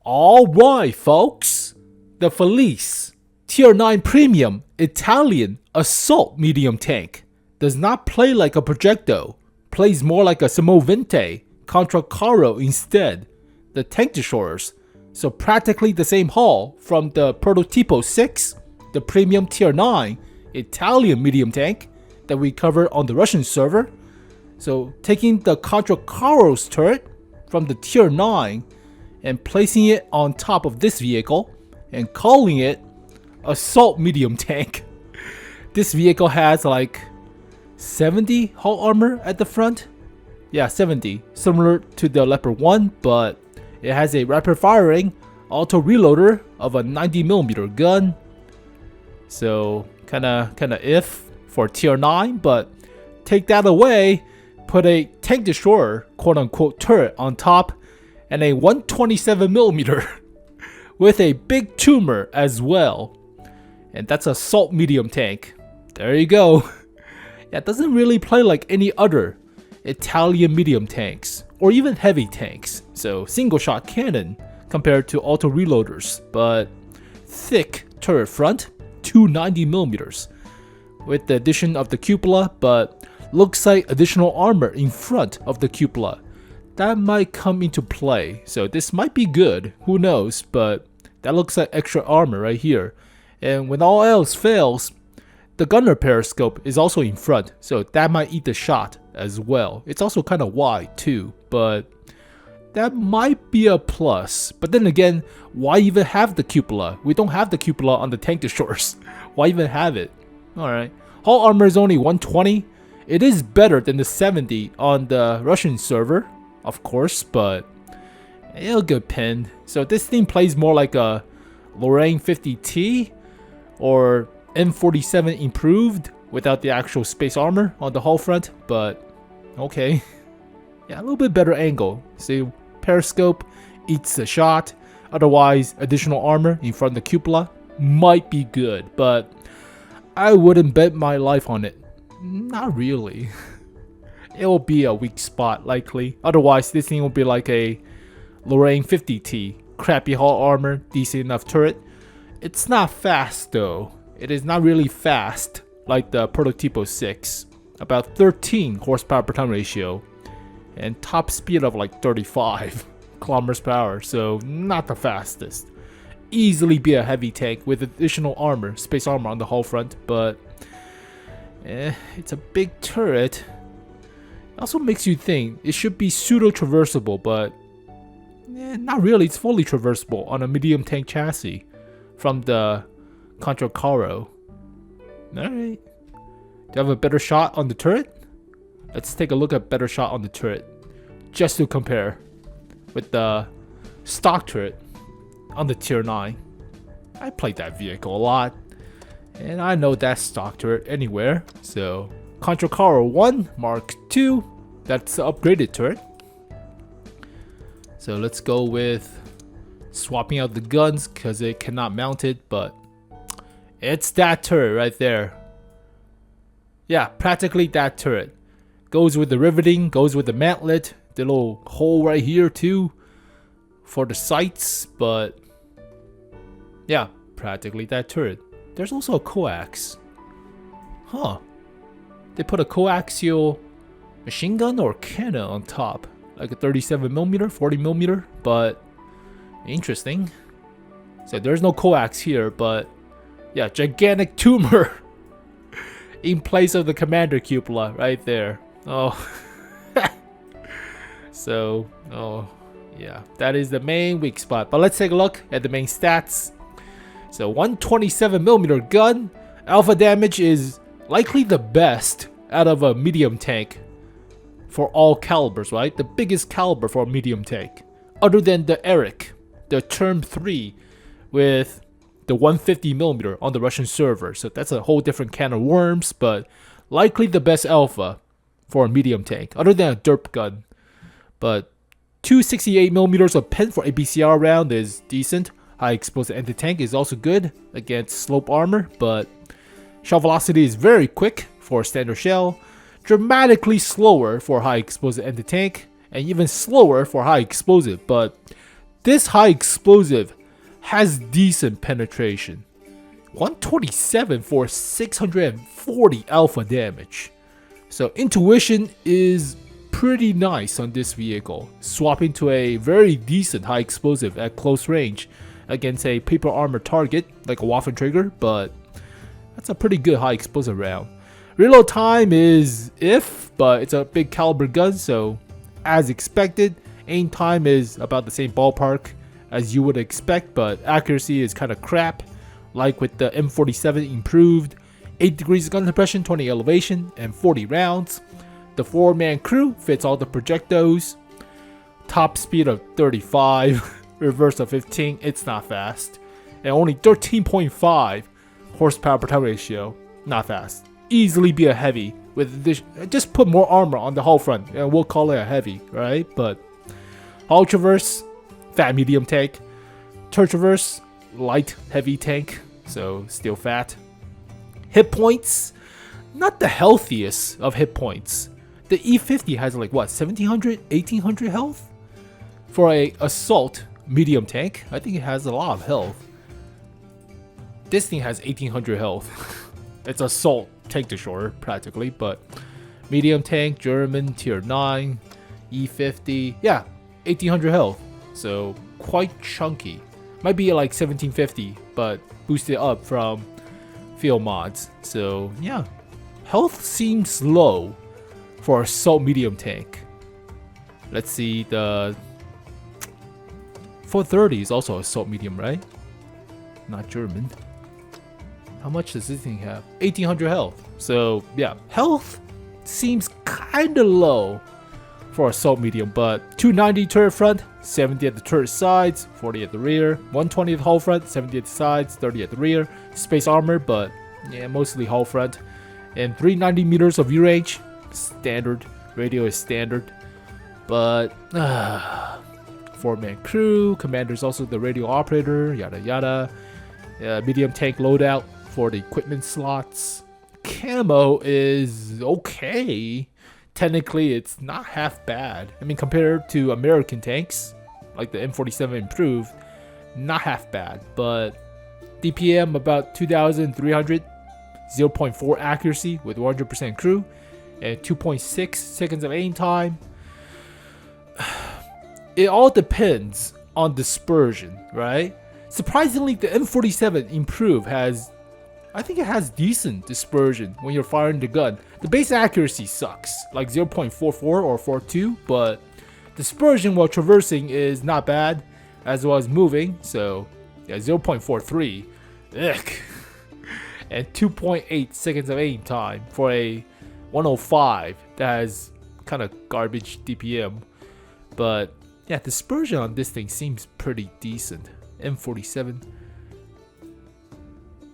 Alright folks, the Felice Tier 9 Premium Italian Assault Medium Tank does not play like a Projecto, plays more like a 𝗙𝗲𝗹𝗶𝗮 Controcarro instead, the tank destroyers, so practically the same haul from the Prototipo 6, the Premium Tier 9 Italian medium tank that we covered on the Russian server. So taking the Controcarro's turret from the Tier 9 and placing it on top of this vehicle and calling it Assault Medium Tank. This vehicle has like 70 hull armor at the front. Yeah, 70, similar to the Leopard 1, but it has a rapid firing auto reloader of a 90mm gun. So kinda if for Tier 9, but take that away, put a tank destroyer quote unquote turret on top and a 127mm with a big tumor as well. And that's Assault Medium Tank. There you go. Yeah, it doesn't really play like any other Italian medium tanks or even heavy tanks. So single shot cannon compared to auto reloaders, but thick turret front, 290mm with the addition of the cupola, but looks like additional armor in front of the cupola. That might come into play, so this might be good, who knows, but that looks like extra armor right here. And when all else fails, the gunner periscope is also in front, so that might eat the shot as well. It's also kind of wide too, but that might be a plus. But then again, why even have the cupola? We don't have the cupola on the tank destroyers. Why even have it? Alright, hull armor is only 120. It is better than the 70 on the Russian server, of course, but it'll get pinned. So this thing plays more like a Lorraine 50T or M47 improved without the actual space armor on the hull front, but okay. Yeah, a little bit better angle. See, periscope eats the shot. Otherwise, additional armor in front of the cupola might be good, but I wouldn't bet my life on it. Not really. It will be a weak spot likely. Otherwise, this thing will be like a Lorraine 50T. Crappy hull armor, decent enough turret. It's not fast though. It is not really fast like the Prototipo 6. About 13 horsepower per ton ratio. And top speed of like 35 kilometers per hour. So not the fastest. Easily be a heavy tank with additional armor, space armor on the hull front, but it's a big turret. It also makes you think it should be pseudo traversable, but not really. It's fully traversable on a medium tank chassis from the Controcarro. Alright. Do you have a better shot on the turret? Let's take a look at better shot on the turret, just to compare with the stock turret on the Tier 9. I played that vehicle a lot, and I know that stock turret anywhere. So Controcarro 1 Mark II, that's the upgraded turret. So let's go with swapping out the guns because it cannot mount it, but it's that turret right there. Yeah, practically that turret. Goes with the riveting, goes with the mantlet, the little hole right here too for the sights, but yeah, practically that turret. There's also a coax. Huh. They put a coaxial machine gun or cannon on top. Like a 37mm, 40mm, but interesting. So there's no coax here, but yeah, gigantic tumor in place of the commander cupola right there. Oh. So, oh yeah, that is the main weak spot. But let's take a look at the main stats. So 127mm gun, alpha damage is likely the best out of a medium tank for all calibers, right? The biggest caliber for a medium tank, other than the Eric, the Term 3 with the 150mm on the Russian server. So that's a whole different can of worms, but likely the best alpha for a medium tank, other than a derp gun. But 268mm of pen for a BCR round is decent. High explosive anti-tank is also good against slope armor, but shell velocity is very quick for a standard shell, dramatically slower for high explosive anti-tank, and even slower for high explosive, but This high explosive has decent penetration. 127 for 640 alpha damage. So intuition is pretty nice on this vehicle, swapping to a very decent high explosive at close range against a paper armor target like a Waffen trigger, but that's a pretty good high explosive round. Reload time is but it's a big caliber gun, so as expected, aim time is about the same ballpark as you would expect, but accuracy is kind of crap, like with the M47 improved. 8 degrees of gun suppression, 20 elevation, and 40 rounds. The 4-man crew fits all the projectiles. Top speed of 35, reverse of 15, it's not fast. And only 13.5 horsepower per ton ratio, not fast. Easily be a heavy with this. Just put more armor on the hull front and we'll call it a heavy, right? But hull traverse, fat medium tank. Turret traverse, light heavy tank, so still fat. Hit points, not the healthiest of hit points. The E50 has like what, 1700, 1800 health? For a assault medium tank, I think it has a lot of health. This thing has 1800 health. It's assault tank to shore practically, but medium tank, German, tier 9, E50, yeah, 1800 health. So quite chunky. Might be like 1750, but boosted up from field mods. So yeah, health seems low for assault medium tank. Let's see, the 430 is also assault medium, right? Not German. How much does this thing have? 1800 health. So yeah, health seems kinda low for assault medium, but 290 turret front, 70 at the turret sides, 40 at the rear, 120 at the hull front, 70 at the sides, 30 at the rear. Space armor, but yeah, mostly hull front. And 390 meters of view range, standard. Radio is standard, but 4-man crew, commander's also the radio operator, yada yada. Medium tank loadout for the equipment slots. Camo is okay. Technically, it's not half bad. I mean, compared to American tanks, like the M47 improved, not half bad. But DPM about 2,300, 0.4 accuracy with 100% crew, and 2.6 seconds of aim time. It all depends on dispersion, right? Surprisingly, the M47 improved I think it has decent dispersion when you're firing the gun. The base accuracy sucks, like 0.44 or 42, but dispersion while traversing is not bad, as well as moving, so yeah, 0.43. Ugh. And 2.8 seconds of aim time for a 105 that has kind of garbage DPM. But yeah, dispersion on this thing seems pretty decent. M47.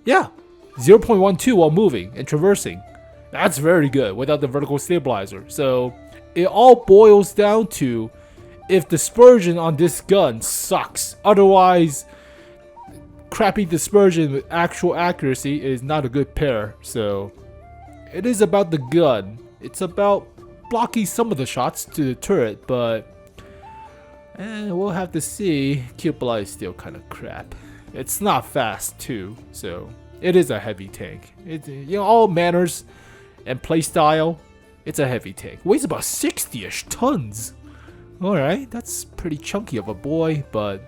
Yeah, 0.12 while moving and traversing. That's very good without the vertical stabilizer. So it all boils down to if dispersion on this gun sucks. Otherwise, crappy dispersion with actual accuracy is not a good pair. So it is about the gun. It's about blocking some of the shots to the turret, but we'll have to see. 𝗙𝗲𝗹𝗶𝗰 is still kind of crap. It's not fast too, so it is a heavy tank. It, all manners and playstyle, it's a heavy tank. Weighs about 60-ish tons. Alright, that's pretty chunky of a boy, but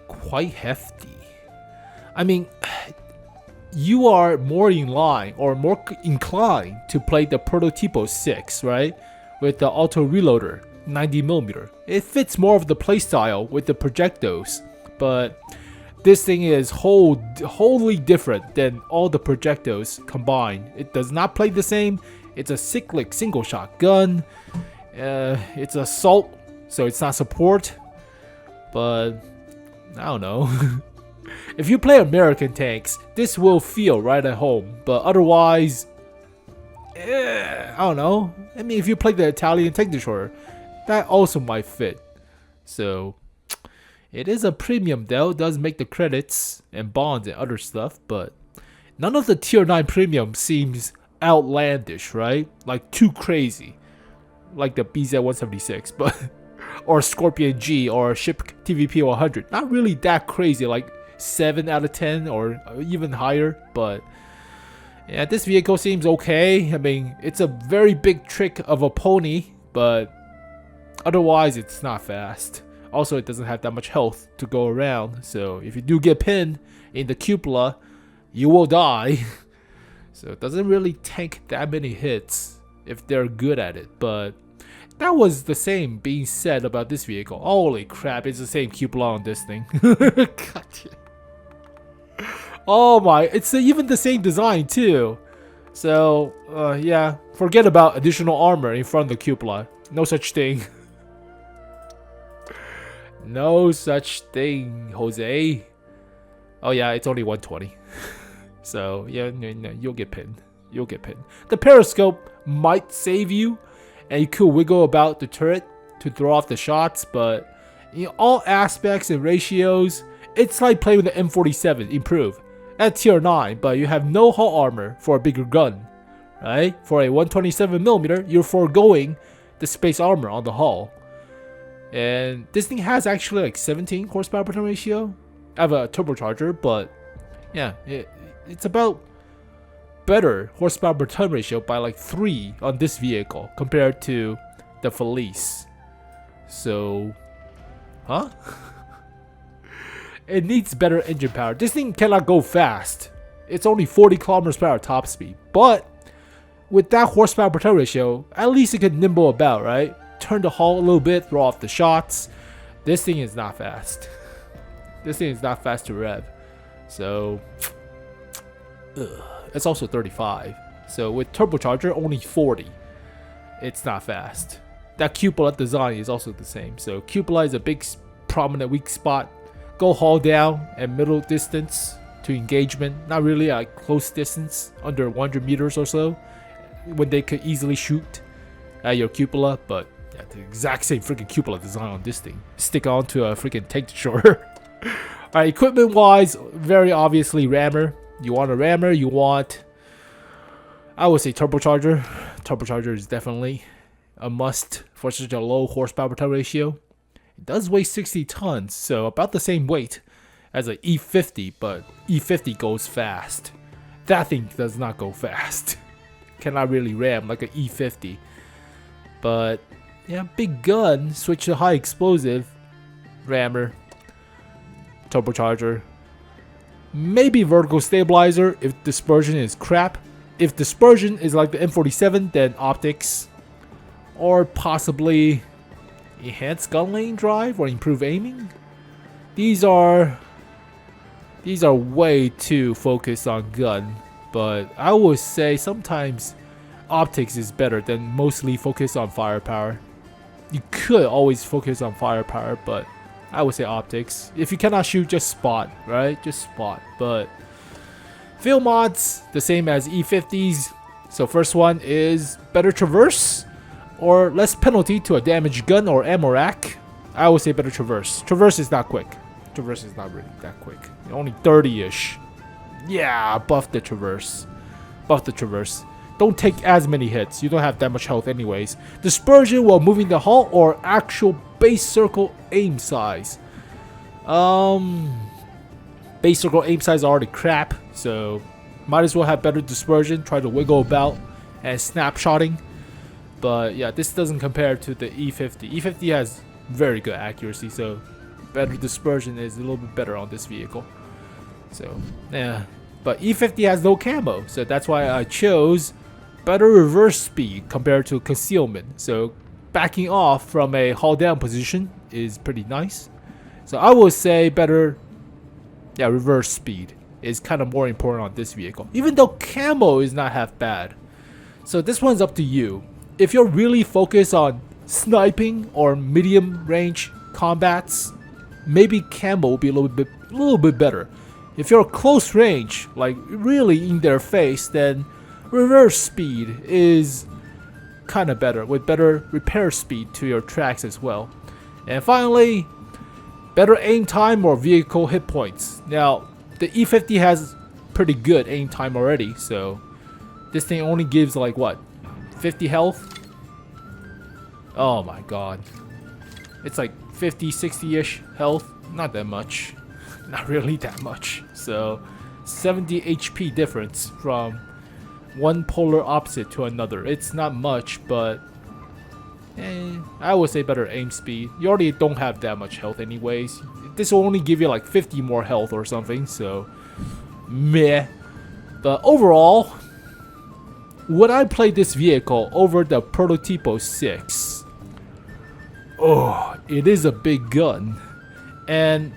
quite hefty. I mean, you are more in line or more inclined to play the Prototipo 6, right? With the auto reloader, 90mm. It fits more of the playstyle with the projectiles, but this thing is wholly different than all the projectiles combined. It does not play the same. It's a cyclic single shot gun. It's assault, so it's not support. But I don't know. If you play American tanks, this will feel right at home. But otherwise, I don't know. I mean, if you play the Italian tank destroyer, that also might fit. So it is a premium though. It does make the credits and bonds and other stuff, but none of the tier 9 premium seems outlandish, right? Like too crazy, like the BZ-176. But or Scorpion G or ship TVP 100. Not really that crazy, like 7 out of 10 or even higher, but yeah, this vehicle seems okay. I mean, it's a very big trick of a pony, but otherwise it's not fast. Also, it doesn't have that much health to go around, so if you do get pinned in the cupola, you will die. So it doesn't really tank that many hits if they're good at it, but that was the same being said about this vehicle. Holy crap, it's the same cupola on this thing. God damn. Oh my, it's even the same design too. So, yeah, forget about additional armor in front of the cupola. No such thing. No such thing, Jose. Oh yeah, it's only 120. So, yeah, no, you'll get pinned. You'll get pinned. The periscope might save you, and you could wiggle about the turret to throw off the shots, but in all aspects and ratios, it's like playing with the M47 improved at tier 9, but you have no hull armor for a bigger gun, right? For a 127mm, you're foregoing the space armor on the hull. And this thing has actually like 17 horsepower per ton ratio. I have a turbocharger, but yeah, it's about better horsepower per ton ratio by like 3 on this vehicle compared to the Felice. So, huh? It needs better engine power. This thing cannot go fast. It's only 40 kilometers per hour top speed, but with that horsepower per ton ratio, at least it can nimble about, right? Turn the hull a little bit, throw off the shots. This thing is not fast. This thing is not fast to rev. So, it's also 35. So with turbocharger, only 40. It's not fast. That cupola design is also the same. So cupola is a big, prominent weak spot. Go hull down at middle distance to engagement. Not really a close distance, under 100 meters or so, when they could easily shoot at your cupola. But yeah, the exact same freaking cupola design on this thing. Stick onto a freaking tank destroyer. Alright, equipment wise, very obviously rammer. You want a rammer, you want, I would say turbocharger. Turbocharger is definitely a must for such a low horsepower per ton ratio. It does weigh 60 tons, so about the same weight as an E50, but E50 goes fast. That thing does not go fast. Cannot really ram like an E50. But yeah, big gun, switch to high explosive, rammer, turbocharger. Maybe vertical stabilizer if dispersion is crap. If dispersion is like the M47, then optics. Or possibly enhanced gun lane drive or improve aiming. These are way too focused on gun, but I would say sometimes optics is better than mostly focused on firepower. You could always focus on firepower, but I would say optics. If you cannot shoot, just spot, right? Just spot. But field mods, the same as E50s. So first one is better traverse or less penalty to a damaged gun or ammo rack. I would say better traverse. Traverse is not quick. Traverse is not really that quick. Only 30-ish. Yeah, buff the traverse. Buff the traverse. Don't take as many hits. You don't have that much health anyways. Dispersion while moving the hull or actual base circle aim size. Base circle aim size is already crap, so might as well have better dispersion. Try to wiggle about and snapshotting. But yeah, this doesn't compare to the E50. E50 has very good accuracy, so better dispersion is a little bit better on this vehicle. So yeah, but E50 has no camo, so that's why I chose better reverse speed compared to concealment. So backing off from a hull down position is pretty nice. So I would say better, yeah, reverse speed is kind of more important on this vehicle, even though camo is not half bad. So this one's up to you. If you're really focused on sniping or medium range combats, maybe camo will be a little bit better. If you're close range, like really in their face, then reverse speed is kind of better, with better repair speed to your tracks as well. And finally, better aim time or vehicle hit points. Now, the E50 has pretty good aim time already, so this thing only gives like what, 50 health? Oh my god. It's like 50, 60-ish health. Not that much. Not really that much. So 70 HP difference from one polar opposite to another. It's not much, but I would say better aim speed. You already don't have that much health anyways. This will only give you like 50 more health or something, so meh. But overall, would I play this vehicle over the Prototipo 6? Oh, it is a big gun. And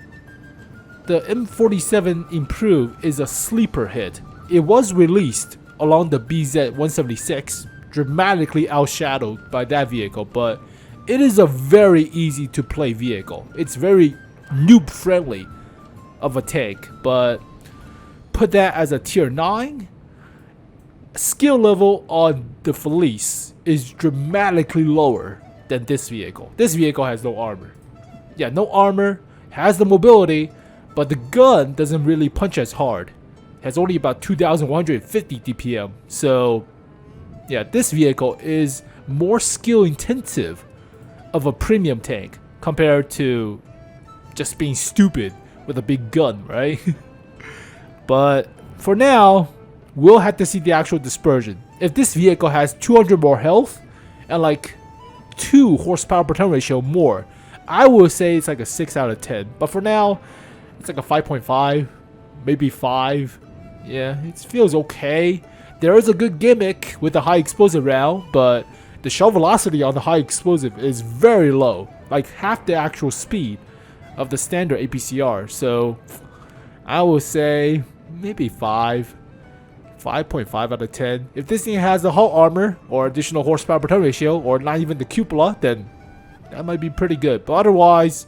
the M47 Improved is a sleeper hit. It was released along the BZ-176, dramatically outshadowed by that vehicle, but it is a very easy to play vehicle. It's very noob friendly of a tank, but put that as a tier 9, skill level on the Felice is dramatically lower than this vehicle. This vehicle has no armor. Yeah, no armor, has the mobility, but the gun doesn't really punch as hard. It has only about 2,150 DPM. So yeah, this vehicle is more skill intensive of a premium tank compared to just being stupid with a big gun, right? But for now, we'll have to see the actual dispersion. If this vehicle has 200 more health and like 2 horsepower per turn ratio more, I would say it's like a 6 out of 10. But for now, it's like a 5.5, maybe 5. Yeah, it feels okay. There is a good gimmick with the high explosive round, but the shell velocity on the high explosive is very low, like half the actual speed of the standard APCR. So I would say maybe 5.5 out of 10. If this thing has the hull armor or additional horsepower per turn ratio, or not even the cupola, then that might be pretty good. But otherwise,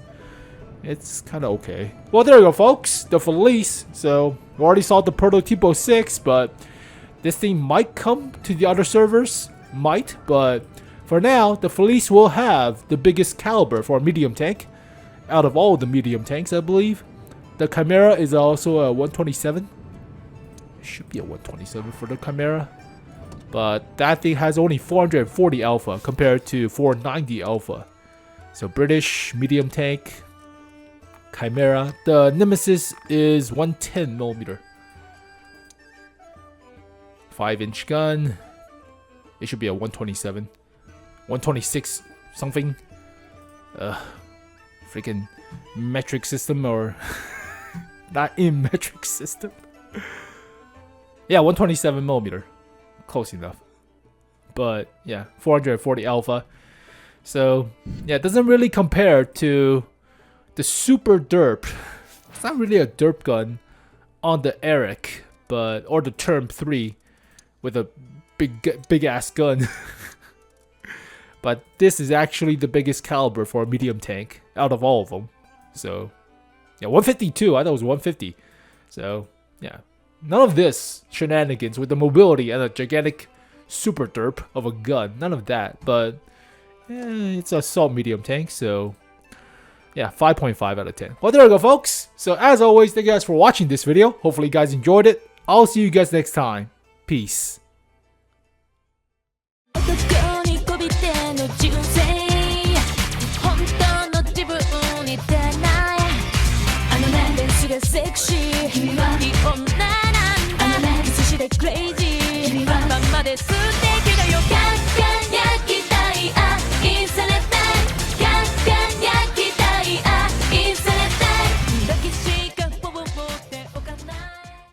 it's kind of okay. Well, there you go, folks. The Felice. So we already saw the Prototipo 6, but this thing might come to the other servers. Might, but for now, the Felice will have the biggest caliber for a medium tank out of all the medium tanks, I believe. The 𝗙𝗲𝗏 is also a 127. It should be a 127 for the 𝗙𝗏𝗏. But that thing has only 440 alpha compared to 490 alpha. So British medium tank, 𝗙𝗏𝗏. The Nemesis is 110mm. 5-inch gun. It should be a 127. 126 something. Freaking metric system, or not in metric system. Yeah, 127mm. Close enough. But yeah, 440 alpha. So yeah, it doesn't really compare to the Super derp. It's not really a derp gun on the Eric, but or the Term 3 with a big ass gun. But this is actually the biggest caliber for a medium tank out of all of them. So yeah, 152. I thought it was 150. So yeah, none of this shenanigans with the mobility and a gigantic super derp of a gun. None of that. But it's a assault medium tank. So yeah, 5.5 out of 10. Well, there we go, folks. So as always, thank you guys for watching this video. Hopefully you guys enjoyed it. I'll see you guys next time. Peace.